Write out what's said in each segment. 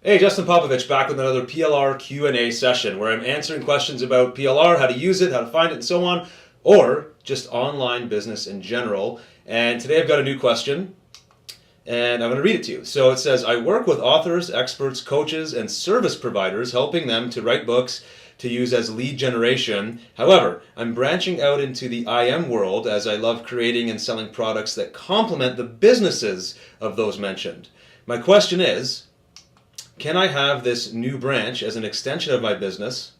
Hey, Justin Popovich back with another PLR Q&A session where I'm answering questions about PLR, how to use it, how to find it, and so on, or just online business in general. And today I've got a new question, and I'm going to read it to you. So it says, I work with authors, experts, coaches, and service providers, helping them to write books to use as lead generation. However, I'm branching out into the IM world as I love creating and selling products that complement the businesses of those mentioned. My question is, can I have this new branch as an extension of my business,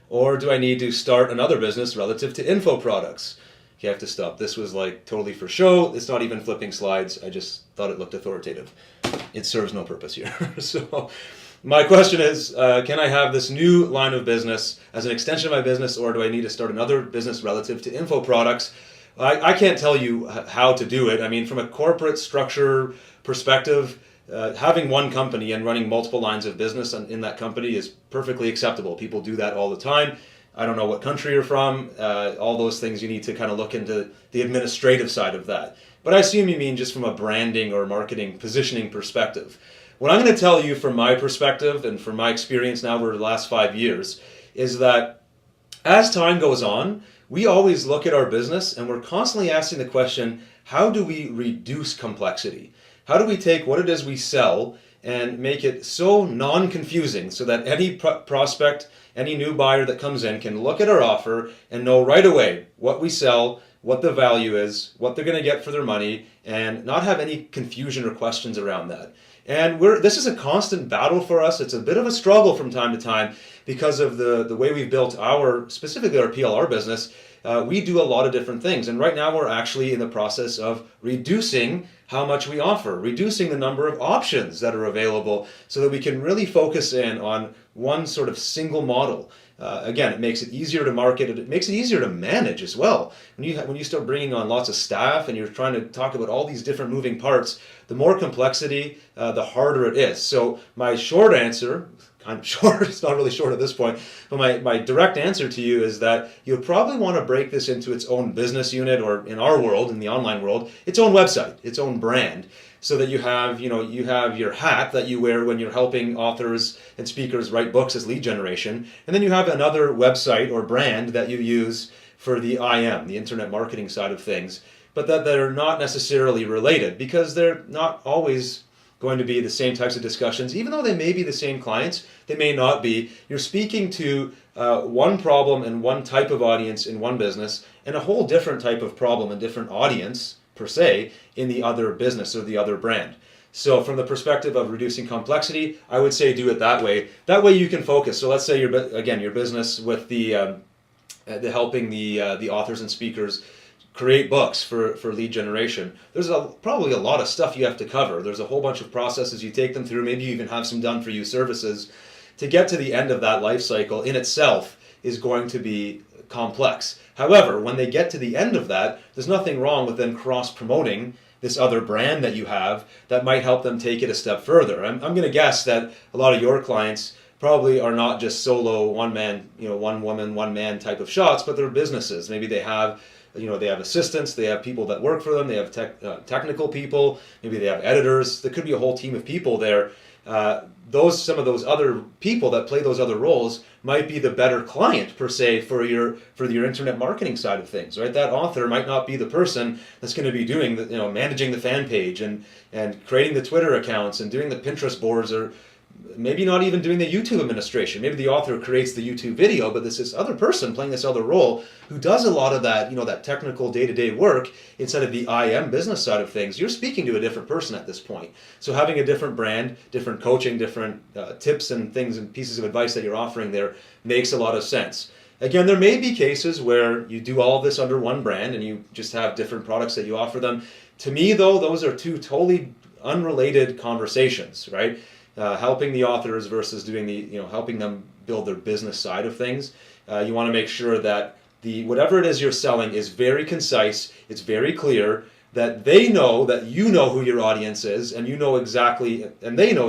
or do I need to start another business relative to info products? You have to stop. This was like totally for show. It's not even flipping slides. I just thought it looked authoritative. It serves no purpose here. So my question is, can I have this new line of business as an extension of my business, or do I need to start another business relative to info products? I can't tell you how to do it. I mean, from a corporate structure perspective, having one company and running multiple lines of business in that company is perfectly acceptable. People do that all the time. I don't know what country you're from. All those things you need to kind of look into the administrative side of that. But I assume you mean just from a branding or marketing positioning perspective. What I'm going to tell you from my perspective and from my experience now over the last 5 years is that as time goes on, we always look at our business and we're constantly asking the question, how do we reduce complexity? How do we take what it is we sell and make it so non-confusing so that any prospect, any new buyer that comes in can look at our offer and know right away what we sell, what the value is, what they're going to get for their money, and not have any confusion or questions around that. And this is a constant battle for us. It's a bit of a struggle from time to time because of the way we've built specifically our PLR business. We do a lot of different things. And right now we're actually in the process of reducing how much we offer, reducing the number of options that are available so that we can really focus in on one sort of single model. Again, it makes it easier to market. It makes it easier to manage as well. When you start bringing on lots of staff and you're trying to talk about all these different moving parts, the more complexity, the harder it is. So my short answer, kind of short, it's not really short at this point, but my direct answer to you is that you'll probably want to break this into its own business unit, or in our world, in the online world, its own website, its own brand, so that you have your hat that you wear when you're helping authors and speakers write books as lead generation, and then you have another website or brand that you use for the IM, the internet marketing side of things, but that they're not necessarily related because they're not always going to be the same types of discussions. Even though they may be the same clients, they may not be. You're speaking to one problem and one type of audience in one business and a whole different type of problem and different audience, per se, in the other business or the other brand. So from the perspective of reducing complexity, I would say do it that way. That way you can focus. So let's say your business with the helping the authors and speakers create books for lead generation. There's probably a lot of stuff you have to cover. There's a whole bunch of processes you take them through. Maybe you even have some done for you services. To get to the end of that life cycle in itself is going to be complex. However, when they get to the end of that, there's nothing wrong with them cross-promoting this other brand that you have that might help them take it a step further. I'm going to guess that a lot of your clients probably are not just solo one-man, one woman, one man type of shots, but they're businesses. Maybe they have assistants, they have people that work for them, they have technical people, maybe they have editors. There could be a whole team of people there. Some of those other people that play those other roles might be the better client per se for your internet marketing side of things, right? That author might not be the person that's going to be doing managing the fan page and creating the Twitter accounts and doing the Pinterest boards, or maybe not even doing the YouTube administration. Maybe the author creates the YouTube video, but there's this other person playing this other role who does a lot of that, that technical day-to-day work instead of the IM business side of things. You're speaking to a different person at this point. So having a different brand, different coaching, different tips and things and pieces of advice that you're offering there makes a lot of sense. Again, there may be cases where you do all of this under one brand and you just have different products that you offer them. To me, though, those are two totally unrelated conversations, right? Helping the authors versus doing helping them build their business side of things. You want to make sure that whatever it is you're selling is very concise, it's very clear, that they know that you know who your audience is, and they know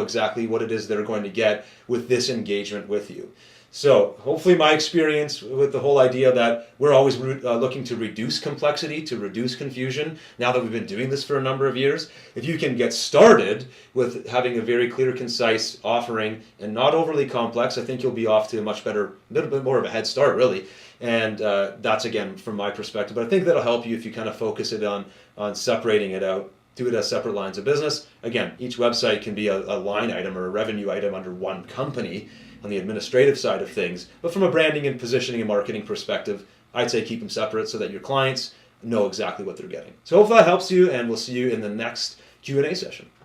exactly what it is they're going to get with this engagement with you. So hopefully my experience with the whole idea that we're always looking to reduce complexity, to reduce confusion, now that we've been doing this for a number of years, if you can get started with having a very clear, concise offering and not overly complex, I think you'll be off to a much better, little bit more of a head start, really. And that's, again, from my perspective. But I think that'll help you if you kind of focus it on separating it out. Do it as separate lines of business. Again, each website can be a line item or a revenue item under one company on the administrative side of things. But from a branding and positioning and marketing perspective, I'd say keep them separate so that your clients know exactly what they're getting. So hopefully that helps you, and we'll see you in the next Q&A session.